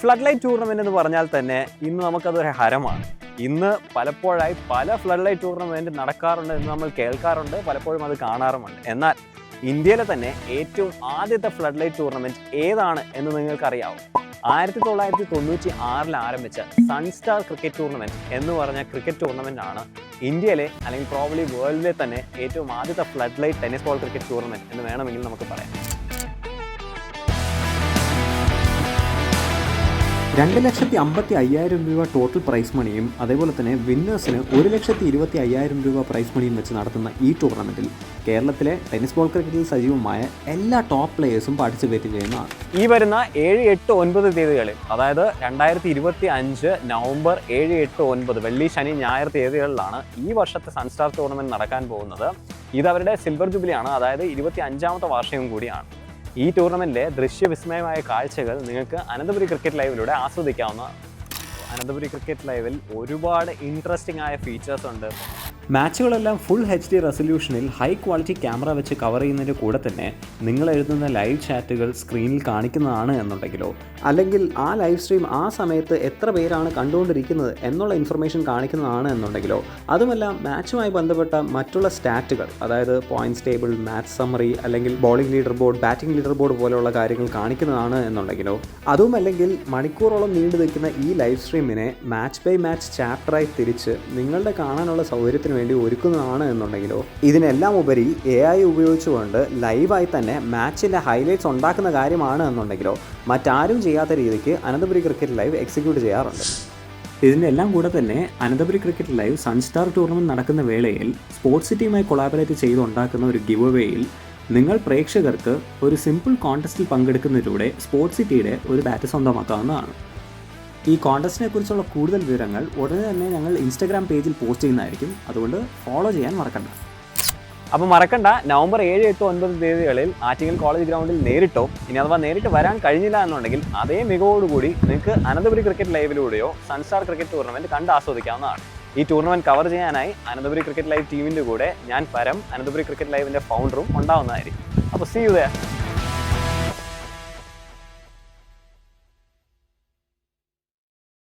Flood light tournament എന്ന് പറഞ്ഞാൽ തന്നെ ഇന്ന് നമുക്കതൊരു ഹരമാണ്. ഇന്ന് പലപ്പോഴായി പല ഫ്ലഡ് ലൈറ്റ് ടൂർണമെന്റ് നടക്കാറുണ്ട് എന്ന് നമ്മൾ കേൾക്കാറുണ്ട്, പലപ്പോഴും അത് കാണാറുമുണ്ട്. എന്നാൽ ഇന്ത്യയിലെ തന്നെ ഏറ്റവും ആദ്യത്തെ ഫ്ലഡ് ലൈറ്റ് ടൂർണമെന്റ് ഏതാണ് എന്ന് നിങ്ങൾക്കറിയാവും? 1996 ആരംഭിച്ച സൺസ്റ്റാർ ക്രിക്കറ്റ് ടൂർണമെന്റ് എന്ന് പറഞ്ഞ ക്രിക്കറ്റ് ടൂർണമെന്റ് ആണ് ഇന്ത്യയിലെ അല്ലെങ്കിൽ പ്രോബ്ലി വേൾഡിലെ തന്നെ ഏറ്റവും ആദ്യത്തെ flood light tennis ball cricket tournament എന്ന് വേണമെങ്കിൽ നമുക്ക് പറയാം. 2,55,000 രൂപ ടോട്ടൽ പ്രൈസ് മണിയും അതേപോലെ തന്നെ വിന്നേഴ്സിന് 1,25,000 രൂപ പ്രൈസ് മണിയും വെച്ച് നടത്തുന്ന ഈ ടൂർണമെൻറ്റിൽ കേരളത്തിലെ ടെന്നീസ് ബോൾ ക്രിക്കറ്റിൽ സജീവമായ എല്ലാ ടോപ്പ് പ്ലേയേഴ്സും പാർട്ടിസിപ്പേറ്റ് ചെയ്യുന്നതാണ്. ഈ വരുന്ന 7, 8, 9 തീയതികളിൽ, അതായത് 2025 നവംബർ 7, 8, 9 വെള്ളി, ശനി, ഞായർ തീയതികളിലാണ് ഈ വർഷത്തെ സൺസ്റ്റാർ ടൂർണമെന്റ് നടക്കാൻ പോകുന്നത്. ഇത് അവരുടെ സിൽവർ ജൂബിലിയാണ്, അതായത് 25ാമത്തെ വാർഷികം കൂടിയാണ്. ഈ ടൂർണമെൻറ്റിലെ ദൃശ്യവിസ്മയമായ കാഴ്ചകൾ നിങ്ങൾക്ക് അനന്തപുരി ക്രിക്കറ്റ് ലൈവിലൂടെ ആസ്വദിക്കാവുന്നതാണ്. അനന്തപുരി ക്രിക്കറ്റ് ലൈവിൽ ഒരുപാട് ഇൻട്രസ്റ്റിംഗ് ആയ ഫീച്ചേഴ്സ് ഉണ്ട്. മാച്ചുകളെല്ലാം ഫുൾ HD റെസൊല്യൂഷനിൽ ഹൈ ക്വാളിറ്റി ക്യാമറ വെച്ച് കവർ ചെയ്യുന്നതിൻ്റെ കൂടെ തന്നെ നിങ്ങൾ എഴുതുന്ന ലൈവ് ചാറ്റുകൾ സ്ക്രീനിൽ കാണിക്കുന്നതാണ് എന്നുണ്ടെങ്കിലോ, അല്ലെങ്കിൽ ആ ലൈവ് സ്ട്രീം ആ സമയത്ത് എത്ര പേരാണ് കണ്ടുകൊണ്ടിരിക്കുന്നത് എന്നുള്ള ഇൻഫർമേഷൻ കാണിക്കുന്നതാണ് എന്നുണ്ടെങ്കിലോ, അതുമല്ല മാച്ചുമായി ബന്ധപ്പെട്ട മറ്റുള്ള സ്റ്റാറ്റുകൾ, അതായത് പോയിന്റ്സ് ടേബിൾ, മാച്ച് സമ്മറി, അല്ലെങ്കിൽ bowling leader board, batting leader board പോലെയുള്ള കാര്യങ്ങൾ കാണിക്കുന്നതാണ് എന്നുണ്ടെങ്കിലോ, അതുമല്ലെങ്കിൽ മണിക്കൂറോളം നീണ്ടു നിൽക്കുന്ന ഈ ലൈവ് സ്ട്രീമിനെ മാച്ച് ബൈ മാച്ച് ചാപ്റ്ററായി തിരിച്ച് നിങ്ങളുടെ കാണാനുള്ള സൗകര്യത്തിന് വേണ്ടി ഒരുക്കുന്നതാണ് എന്നുണ്ടെങ്കിലോ, ഇതിനെല്ലാം ഉപരി AI ഉപയോഗിച്ചുകൊണ്ട് ലൈവായി തന്നെ മാച്ചിൻ്റെ ഹൈലൈറ്റ്സ് ഉണ്ടാക്കുന്ന കാര്യമാണ് എന്നുണ്ടെങ്കിലോ, മറ്റാരും ചെയ്യാത്ത രീതിക്ക് അനന്തപുരി ക്രിക്കറ്റ് ലൈവ് എക്സിക്യൂട്ട് ചെയ്യാറുണ്ട്. ഇതിൻ്റെ എല്ലാം കൂടെ തന്നെ Ananthapuri cricket live Sunstar tournament നടക്കുന്ന വേളയിൽ സ്പോർട്സ് സിറ്റിയുമായി കൊളാബറേറ്റ് ചെയ്ത് ഉണ്ടാക്കുന്ന ഒരു ഗിവ് അവേയിൽ നിങ്ങൾ പ്രേക്ഷകർക്ക് ഒരു സിമ്പിൾ കോൺടെസ്റ്റിൽ പങ്കെടുക്കുന്നതിലൂടെ സ്പോർട്സ് സിറ്റിയുടെ ഒരു ബാറ്റ് സ്വന്തമാക്കാവുന്നതാണ്. ഈ കോൺടെസ്റ്റിനെ കുറിച്ചുള്ള കൂടുതൽ വിവരങ്ങൾ ഉടനെ തന്നെ ഞങ്ങൾ ഇൻസ്റ്റാഗ്രാം പേജിൽ പോസ്റ്റ് ചെയ്യുന്നതായിരിക്കും, അതുകൊണ്ട് ഫോളോ ചെയ്യാൻ മറക്കണ്ട. അപ്പോൾ മറക്കണ്ട, നവംബർ 7, 8, 9 തീയതികളിൽ ആറ്റിങ്ങൽ കോളേജ് ഗ്രൗണ്ടിൽ നേരിട്ടോ, ഇനി അഥവാ നേരിട്ട് വരാൻ കഴിഞ്ഞില്ല എന്നുണ്ടെങ്കിൽ അതേ മികവോടുകൂടി നിങ്ങൾക്ക് അനന്തപുരി ക്രിക്കറ്റ് ലൈവിലൂടെയോ സൺസ്റ്റാർ ക്രിക്കറ്റ് ടൂർണമെന്റ് കണ്ട് ആസ്വദിക്കാവുന്നതാണ്. ഈ ടൂർണമെന്റ് കവർ ചെയ്യാനായി അനന്തപുരി ക്രിക്കറ്റ് ലൈവ് ടീമിൻ്റെ കൂടെ ഞാൻ പരം, അനന്തപുരി ക്രിക്കറ്റ് ലൈവിൻ്റെ ഫൗണ്ടറും ഉണ്ടാവുന്നതായിരിക്കും. അപ്പോൾ സീ യു ദേർ.